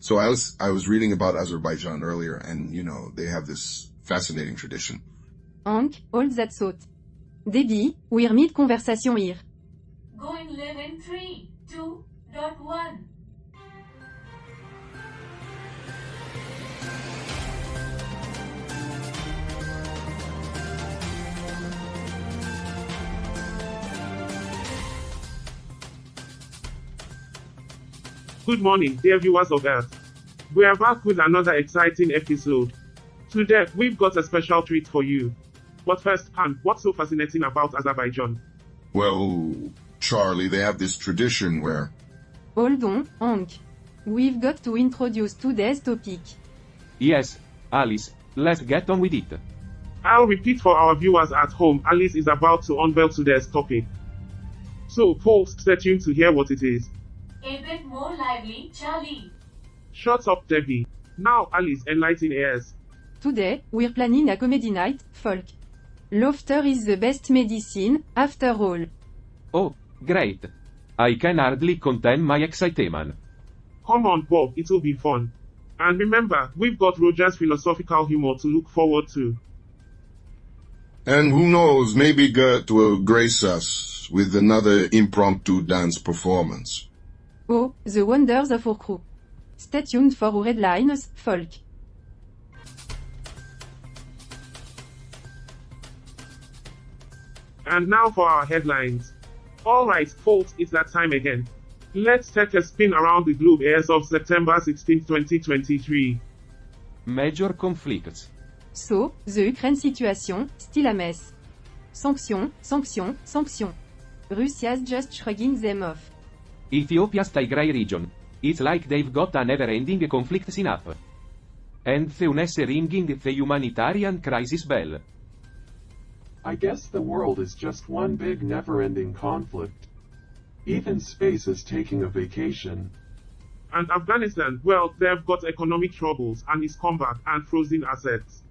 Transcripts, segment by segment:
So I was reading about Azerbaijan earlier, and they have this fascinating tradition. Hank, all that thought. Debbie, we're mid conversation here. Go and live in 3, 2.1. Good morning, dear viewers of Gert. We are back with another exciting episode. Today, we've got a special treat for you. But first, Han, what's so fascinating about Azerbaijan? Well, Charlie, they have this tradition where... Hold on, Hank. We've got to introduce today's topic. Yes, Alice, let's get on with it. I'll repeat for our viewers at home, Alice is about to unveil today's topic. So, folks, stay tuned to hear what it is. A bit more lively, Charlie. Shut up, Debbie. Now, Alice, enlighten ears. Today, we're planning a comedy night, folk. Laughter is the best medicine, after all. Oh, great. I can hardly contain my excitement. Come on, Bob, it'll be fun. And remember, we've got Roger's philosophical humor to look forward to. And who knows, maybe Gert will grace us with another impromptu dance performance. Oh, the wonders of our crew. Stay tuned for our headlines, folk. And now for our headlines. Alright, folks, it's that time again. Let's take a spin around the globe as of September 16, 2023. Major conflicts. So, the Ukraine situation, still a mess. Sanctions, sanctions, sanctions. Russia's just shrugging them off. Ethiopia's Tigray region. It's like they've got a never-ending conflict scene up. And Theuness ringing the humanitarian crisis bell. I guess the world is just one big never-ending conflict. Even space is taking a vacation. And Afghanistan, well, they've got economic troubles and its comeback and frozen assets.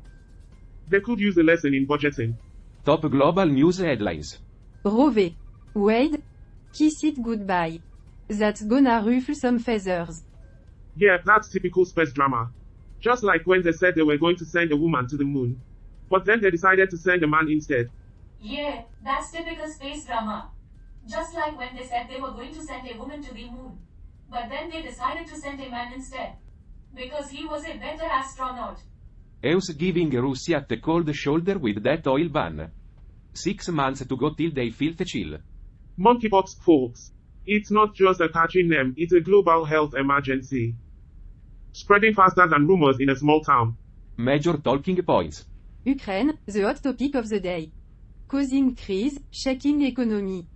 They could use a lesson in budgeting. Top global news headlines. Roe v. Wade. Kiss it goodbye. That's gonna ruffle some feathers. Yeah, that's typical space drama. Just like when they said they were going to send a woman to the moon. But then they decided to send a man instead. Yeah, that's typical space drama. Just like when they said they were going to send a woman to the moon. But then they decided to send a man instead. Because he was a better astronaut. EU's giving Russia the cold shoulder with that oil ban. 6 months to go till they feel the chill. Monkeypox, folks. It's not just a catchy name, it's a global health emergency. Spreading faster than rumors in a small town. Major talking points. Ukraine, the hot topic of the day. Causing crisis, shaking economy.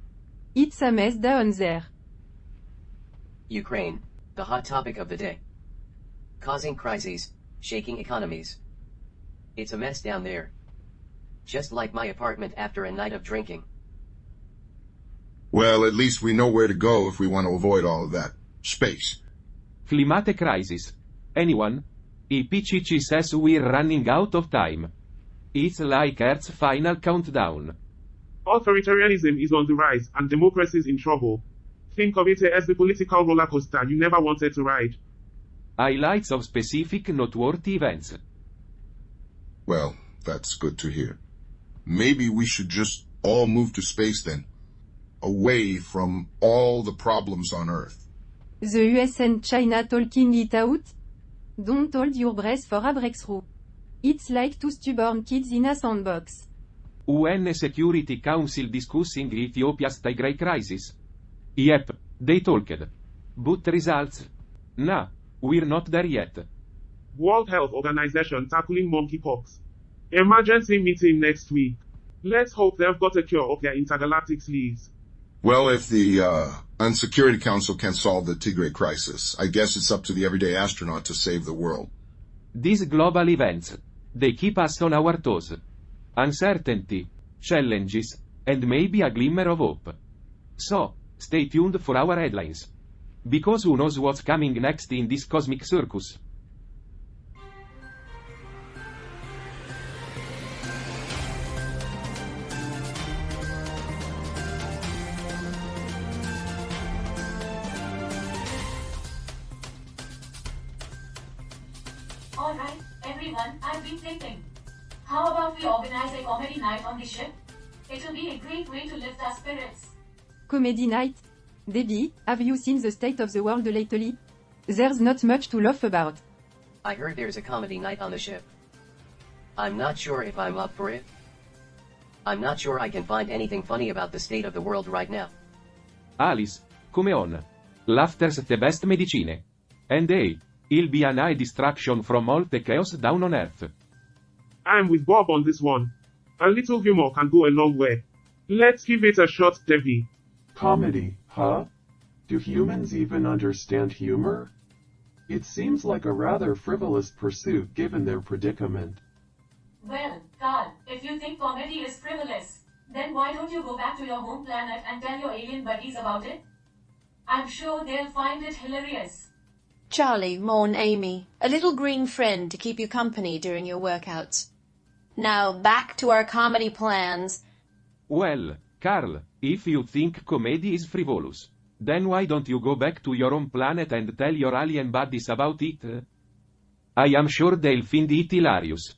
It's a mess down there. Ukraine, the hot topic of the day. Causing crises, shaking economies. It's a mess down there. Just like my apartment after a night of drinking. Well, at least we know where to go if we want to avoid all of that. Space. Climate crisis. Anyone? IPCC says we're running out of time. It's like Earth's final countdown. Authoritarianism is on the rise and democracy is in trouble. Think of it as the political roller coaster you never wanted to ride. Highlights of specific noteworthy events. Well, that's good to hear. Maybe we should just all move to space then. Away from all the problems on Earth. The US and China talking it out? Don't hold your breath for a breakthrough. It's like two stubborn kids in a sandbox. UN Security Council discussing Ethiopia's Tigray crisis. Yep, they talked. But results? Nah, we're not there yet. World Health Organization tackling monkeypox. Emergency meeting next week. Let's hope they've got a cure up their intergalactic sleeves. Well, if the UN Security Council can solve the Tigray crisis, I guess it's up to the everyday astronaut to save the world. These global events, they keep us on our toes. Uncertainty, challenges, and maybe a glimmer of hope. So, stay tuned for our headlines. Because who knows what's coming next in this cosmic circus? Alright, everyone, I've been thinking. How about we organize a comedy night on the ship? It'll be a great way to lift our spirits. Comedy night? Debbie, have you seen the state of the world lately? There's not much to laugh about. I heard there's a comedy night on the ship. I'm not sure if I'm up for it. I'm not sure I can find anything funny about the state of the world right now. Alice, come on. Laughter's the best medicine. And hey, it'll be an eye distraction from all the chaos down on Earth. I'm with Bob on this one. A little humor can go a long way. Let's give it a shot, Debbie. Comedy, huh? Do humans even understand humor? It seems like a rather frivolous pursuit given their predicament. Well, Carl, if you think comedy is frivolous, then why don't you go back to your home planet and tell your alien buddies about it? I'm sure they'll find it hilarious. Charlie, Mon, Amy, a little green friend to keep you company during your workouts. Now back to our comedy plans. Well, Carl, if you think comedy is frivolous, then why don't you go back to your own planet and tell your alien buddies about it? I am sure they'll find it hilarious.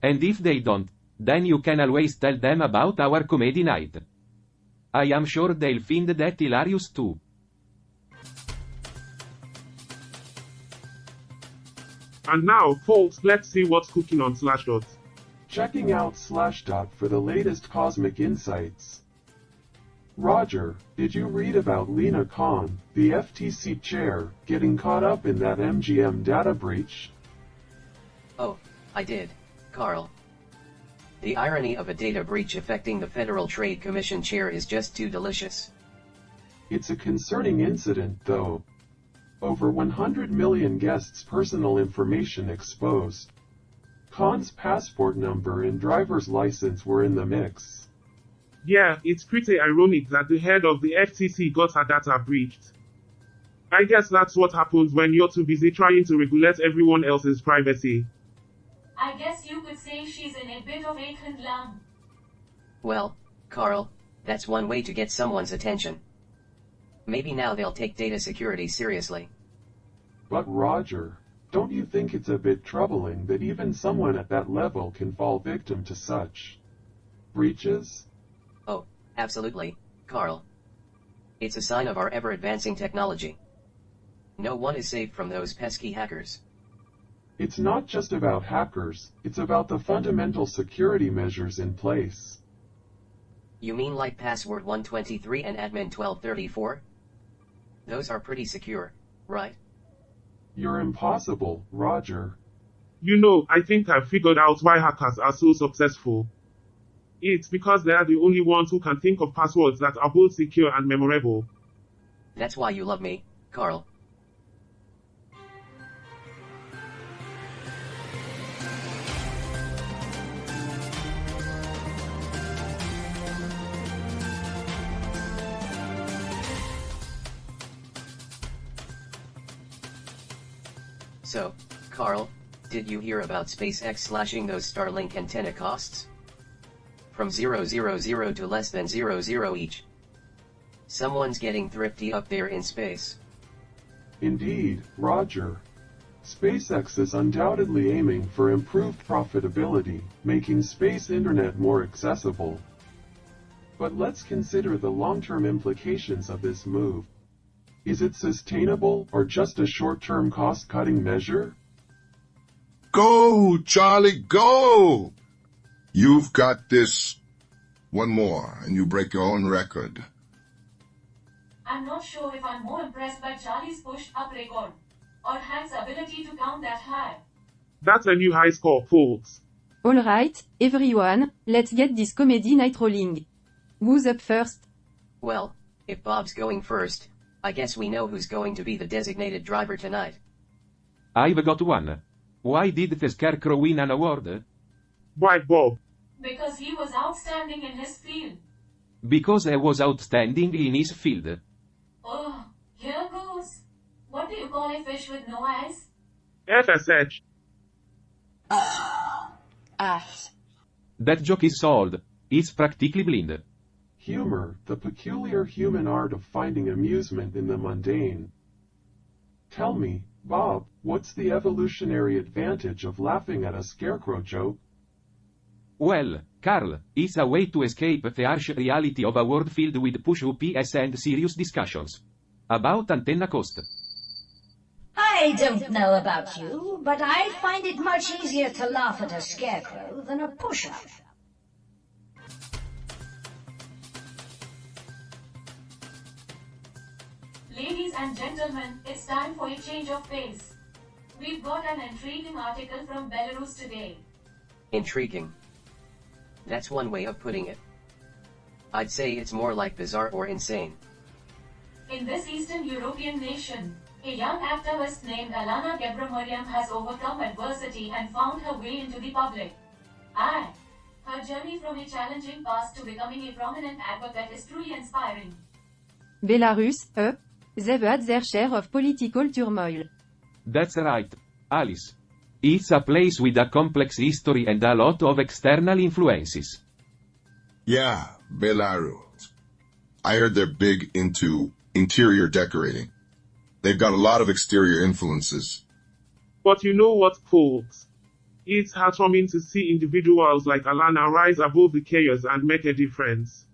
And if they don't, then you can always tell them about our comedy night. I am sure they'll find that hilarious too. And now, folks, let's see what's cooking on Slashdot. Checking out Slashdot for the latest cosmic insights. Roger, did you read about Lena Khan, the FTC chair, getting caught up in that MGM data breach? Oh, I did, Carl. The irony of a data breach affecting the Federal Trade Commission chair is just too delicious. It's a concerning incident, though. Over 100 million guests' personal information exposed. Khan's passport number and driver's license were in the mix. Yeah, it's pretty ironic that the head of the FTC got her data breached. I guess that's what happens when you're too busy trying to regulate everyone else's privacy. I guess you could say she's in a bit of a conundrum. Well, Carl, that's one way to get someone's attention. Maybe now they'll take data security seriously. But Roger, don't you think it's a bit troubling that even someone at that level can fall victim to such breaches? Oh, absolutely, Carl. It's a sign of our ever-advancing technology. No one is safe from those pesky hackers. It's not just about hackers, it's about the fundamental security measures in place. You mean like password 123 and admin 1234? Those are pretty secure, right? You're impossible, Roger. You know, I think I've figured out why hackers are so successful. It's because they are the only ones who can think of passwords that are both secure and memorable. That's why you love me, Carl. So, Carl, did you hear about SpaceX slashing those Starlink antenna costs? From 000 to less than 00 each. Someone's getting thrifty up there in space. Indeed, Roger. SpaceX is undoubtedly aiming for improved profitability, making space internet more accessible. But let's consider the long-term implications of this move. Is it sustainable or just a short-term cost-cutting measure? Go, Charlie, go! You've got this. One more, and you break your own record. I'm not sure if I'm more impressed by Charlie's push-up record, or Hank's ability to count that high. That's a new high score, folks. Alright, everyone, let's get this comedy night rolling. Who's up first? Well, if Bob's going first, I guess we know who's going to be the designated driver tonight. I've got one. Why did the Scarecrow win an award? Why, Bob? Because he was outstanding in his field. Because he was outstanding in his field. Oh, here goes. What do you call a fish with no eyes? FSH. Ass. That joke is sold. It's practically blind. Humor, the peculiar human art of finding amusement in the mundane. Tell me, Bob, what's the evolutionary advantage of laughing at a scarecrow joke? Well, Carl, it's a way to escape the harsh reality of a world filled with push-ups and serious discussions. About antenna cost. I don't know about you, but I find it much easier to laugh at a scarecrow than a push-up. Ladies and gentlemen, it's time for a change of pace. We've got an intriguing article from Belarus today. Intriguing. That's one way of putting it. I'd say it's more like bizarre or insane. In this Eastern European nation, a young activist named Alana Gebramariam has overcome adversity and found her way into the public eye. Her journey from a challenging past to becoming a prominent advocate is truly inspiring. Belarus, they've had their share of political turmoil. That's right, Alice. It's a place with a complex history and a lot of external influences. Yeah, Belarus. I heard they're big into interior decorating. They've got a lot of exterior influences. But you know what, folks? It's heartwarming to see individuals like Alana rise above the chaos and make a difference.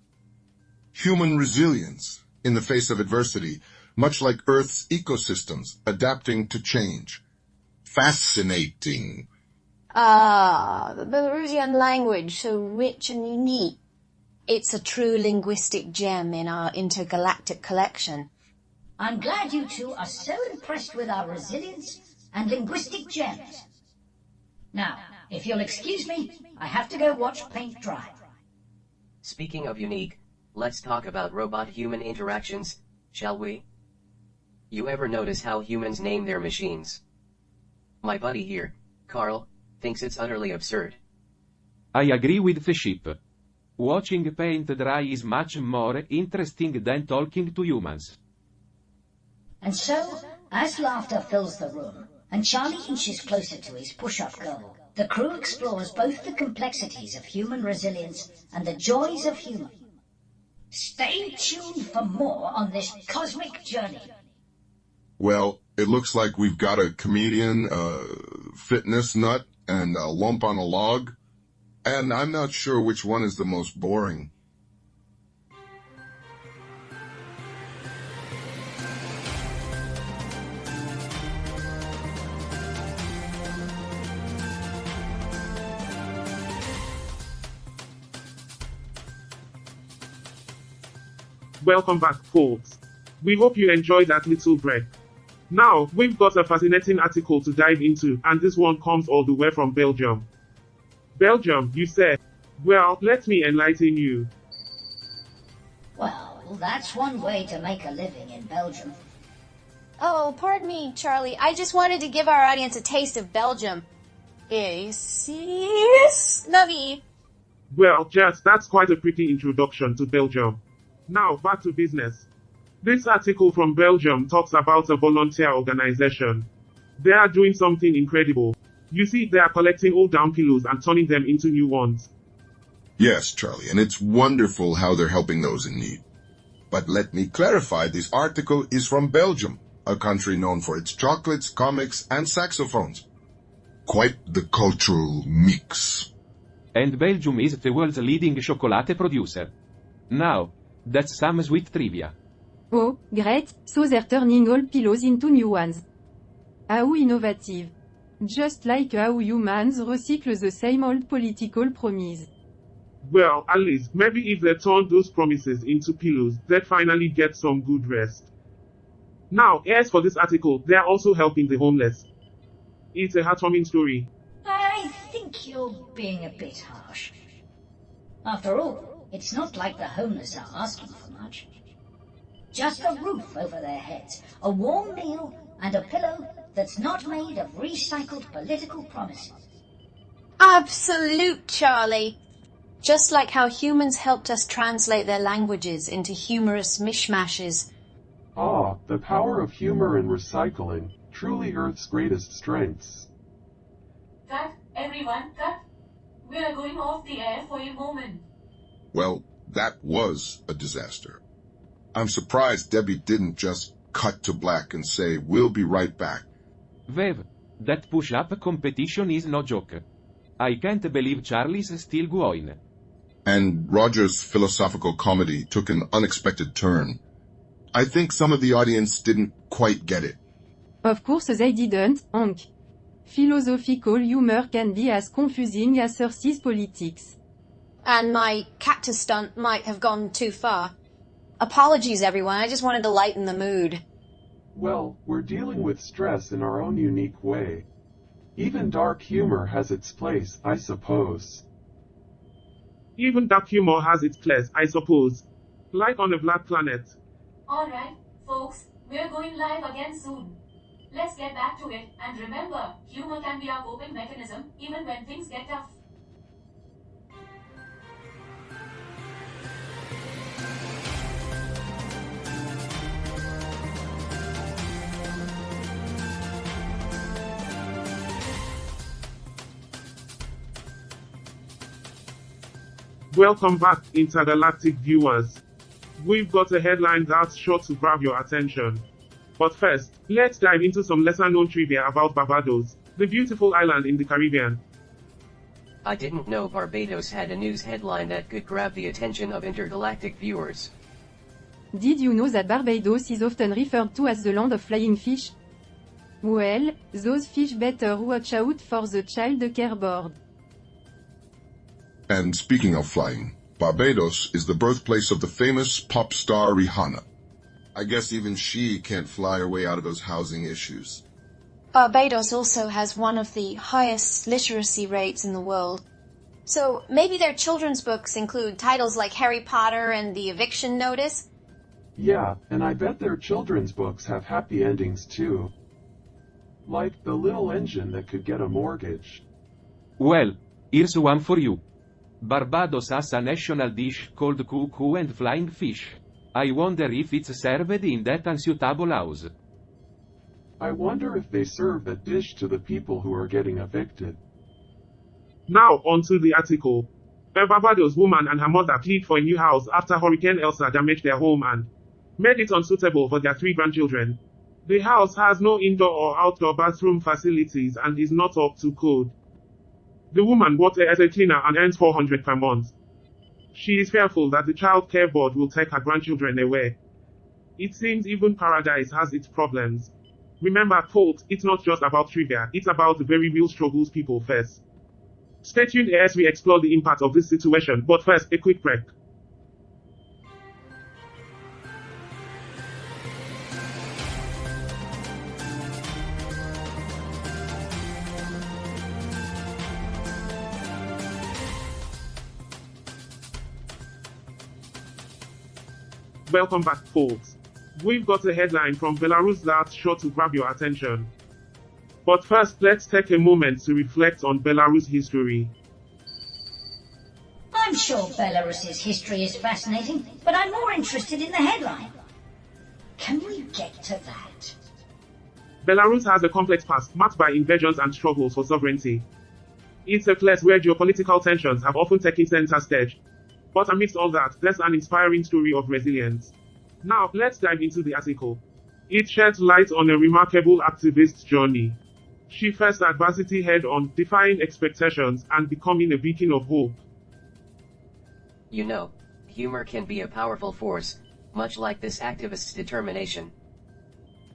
Human resilience in the face of adversity, much like Earth's ecosystems, adapting to change. Fascinating. The Belarusian language, so rich and unique. It's a true linguistic gem in our intergalactic collection. I'm glad you two are so impressed with our resilience and linguistic gems. Now, if you'll excuse me, I have to go watch paint dry. Speaking of unique, let's talk about robot-human interactions, shall we? You ever notice how humans name their machines? My buddy here, Carl, thinks it's utterly absurd. I agree with the ship. Watching paint dry is much more interesting than talking to humans. And so, as laughter fills the room, and Charlie inches closer to his push-up goal, the crew explores both the complexities of human resilience and the joys of humor. Stay tuned for more on this cosmic journey. Well, it looks like we've got a comedian, fitness nut, and a lump on a log. And I'm not sure which one is the most boring. Welcome back, folks. We hope you enjoyed that little break. Now, we've got a fascinating article to dive into, and this one comes all the way from Belgium. Belgium, you said? Well, let me enlighten you. Well, that's one way to make a living in Belgium. Oh, pardon me, Charlie. I just wanted to give our audience a taste of Belgium. Yes, Navi. Well, Gert, that's quite a pretty introduction to Belgium. Now, back to business. This article from Belgium talks about a volunteer organization. They are doing something incredible. You see, they are collecting old down pillows and turning them into new ones. Yes, Charlie, and it's wonderful how they're helping those in need. But let me clarify, this article is from Belgium, a country known for its chocolates, comics, and saxophones. Quite the cultural mix. And Belgium is the world's leading chocolate producer. Now, that's some sweet trivia. Oh, great, so they're turning old pillows into new ones. How innovative. Just like how humans recycle the same old political promise. Well, Alice, maybe if they turn those promises into pillows, they'd finally get some good rest. Now, as for this article, they are also helping the homeless. It's a heartwarming story. I think you're being a bit harsh. After all, it's not like the homeless are asking for much. Just a roof over their heads, a warm meal, and a pillow that's not made of recycled political promises. Absolute, Charlie. Just like how humans helped us translate their languages into humorous mishmashes. Ah, the power of humor and recycling, truly Earth's greatest strengths. Cut, everyone, cut. We are going off the air for a moment. Well, that was a disaster. I'm surprised Debbie didn't just cut to black and say, "We'll be right back." Vev, that push-up competition is no joke. I can't believe Charlie's still going. And Roger's philosophical comedy took an unexpected turn. I think some of the audience didn't quite get it. Of course they didn't, Hank. Philosophical humor can be as confusing as Cersei's politics. And my cactus stunt might have gone too far. Apologies, everyone. I just wanted to lighten the mood. Well, we're dealing with stress in our own unique way. Even dark humor has its place, I suppose. Even dark humor has its place, I suppose. Like on a black planet. Alright, folks, we're going live again soon. Let's get back to it, and remember, humor can be our coping mechanism, even when things get tough. Welcome back, intergalactic viewers. We've got a headline that's sure to grab your attention. But first, let's dive into some lesser-known trivia about Barbados, the beautiful island in the Caribbean. I didn't know Barbados had a news headline that could grab the attention of intergalactic viewers. Did you know that Barbados is often referred to as the land of flying fish? Well, those fish better watch out for the child care board. And speaking of flying, Barbados is the birthplace of the famous pop star Rihanna. I guess even she can't fly her way out of those housing issues. Barbados also has one of the highest literacy rates in the world. So maybe their children's books include titles like Harry Potter and The Eviction Notice? Yeah, and I bet their children's books have happy endings too. Like The Little Engine That Could Get a Mortgage. Well, here's one for you. Barbados has a national dish called cuckoo and flying fish. I wonder if it's served in that unsuitable house. I wonder if they serve that dish to the people who are getting evicted. Now, onto the article. A Barbados woman and her mother plead for a new house after Hurricane Elsa damaged their home and made it unsuitable for their 3 grandchildren. The house has no indoor or outdoor bathroom facilities and is not up to code. The woman works as a cleaner and earns $400 per month. She is fearful that the child care board will take her grandchildren away. It seems even paradise has its problems. Remember, folks, it's not just about trivia, it's about the very real struggles people face. Stay tuned as we explore the impact of this situation, but first, a quick break. Welcome back, folks. We've got a headline from Belarus that's sure to grab your attention. But first, let's take a moment to reflect on Belarus' history. I'm sure Belarus's history is fascinating, but I'm more interested in the headline. Can we get to that? Belarus has a complex past marked by invasions and struggles for sovereignty. It's a place where geopolitical tensions have often taken center stage. But amidst all that, there's an inspiring story of resilience. Now, let's dive into the article. It sheds light on a remarkable activist's journey. She faced adversity head-on, defying expectations, and becoming a beacon of hope. You know, humor can be a powerful force, much like this activist's determination.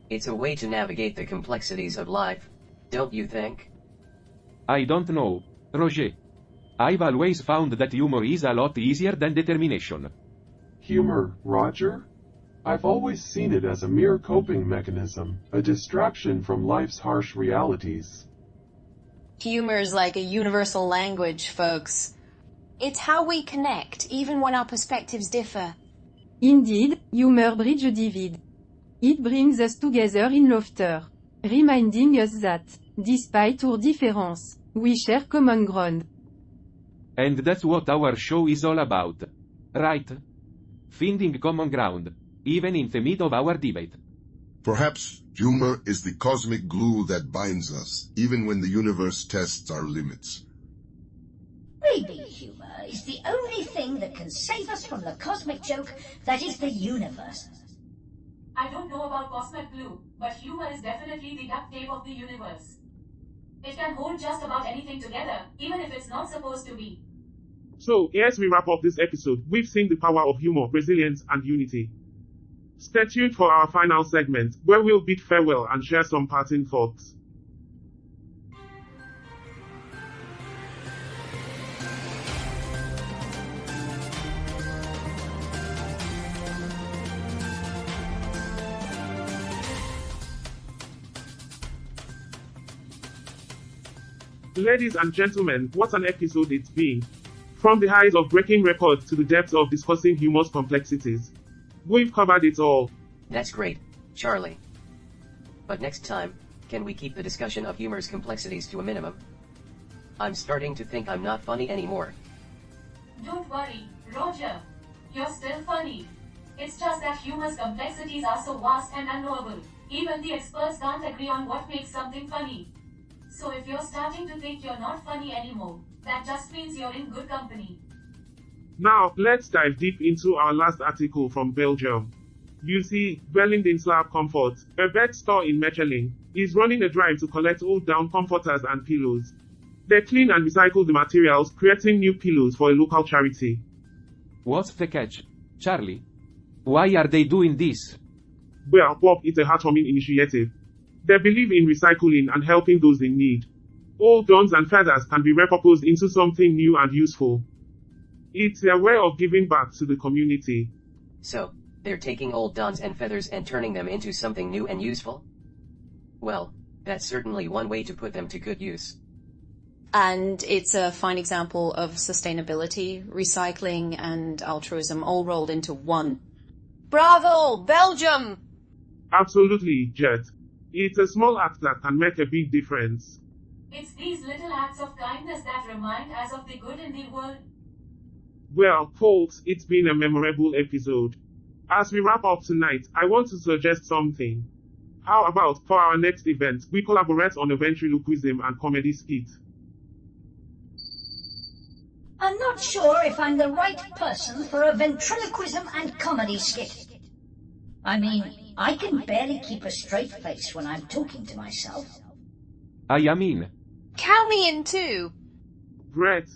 It's a way to navigate the complexities of life, don't you think? I don't know, Roger. I've always found that humor is a lot easier than determination. Humor, Roger? I've always seen it as a mere coping mechanism, a distraction from life's harsh realities. Humor is like a universal language, folks. It's how we connect, even when our perspectives differ. Indeed, humor bridges divide. It brings us together in laughter, reminding us that, despite our difference, we share common ground. And that's what our show is all about. Right? Finding common ground, even in the midst of our debate. Perhaps humor is the cosmic glue that binds us, even when the universe tests our limits. Maybe humor is the only thing that can save us from the cosmic joke that is the universe. I don't know about cosmic glue, but humor is definitely the duct tape of the universe. It can hold just about anything together, even if it's not supposed to be. So, as we wrap up this episode, we've seen the power of humor, resilience, and unity. Stay tuned for our final segment, where we'll bid farewell and share some parting thoughts. Ladies and gentlemen, what an episode it's been. From the heights of breaking records to the depths of discussing humor's complexities. We've covered it all. That's great, Charlie. But next time, can we keep the discussion of humor's complexities to a minimum? I'm starting to think I'm not funny anymore. Don't worry, Roger. You're still funny. It's just that humor's complexities are so vast and unknowable. Even the experts can't agree on what makes something funny. So if you're starting to think you're not funny anymore, that just means you're in good company. Now, let's dive deep into our last article from Belgium. You see, Bellindenslaap Comfort, a vet store in Mechelen, is running a drive to collect old down comforters and pillows. They clean and recycle the materials, creating new pillows for a local charity. What's the catch, Charlie? Why are they doing this? Well, Bob, it's a heartwarming initiative. They believe in recycling and helping those in need. Old dawns and feathers can be repurposed into something new and useful. It's their way of giving back to the community. So, they're taking old dawns and feathers and turning them into something new and useful? Well, that's certainly one way to put them to good use. And it's a fine example of sustainability, recycling, and altruism all rolled into one. Bravo, Belgium! Absolutely, Gert. It's a small act that can make a big difference. It's these little acts of kindness that remind us of the good in the world. Well, folks, it's been a memorable episode. As we wrap up tonight, I want to suggest something. How about, for our next event, we collaborate on a ventriloquism and comedy skit? I'm not sure if I'm the right person for a ventriloquism and comedy skit. I mean, I can barely keep a straight face when I'm talking to myself. I am in. Count me in too. Great.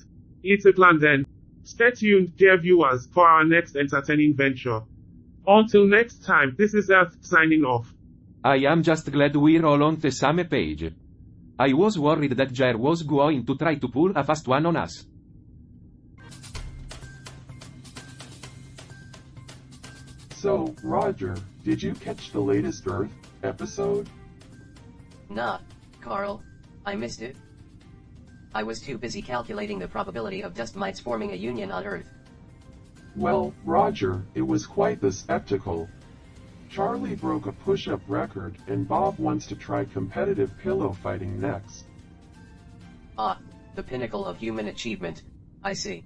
It's a plan then. Stay tuned, dear viewers, for our next entertaining venture. Until next time, this is Earth signing off. I am just glad we're all on the same page. I was worried that Gert was going to try to pull a fast one on us. So, Roger, did you catch the latest Earth episode? Nah, Carl. I missed it. I was too busy calculating the probability of dust mites forming a union on Earth. Well, Roger, it was quite the spectacle. Charlie broke a push-up record, and Bob wants to try competitive pillow fighting next. Ah, the pinnacle of human achievement. I see.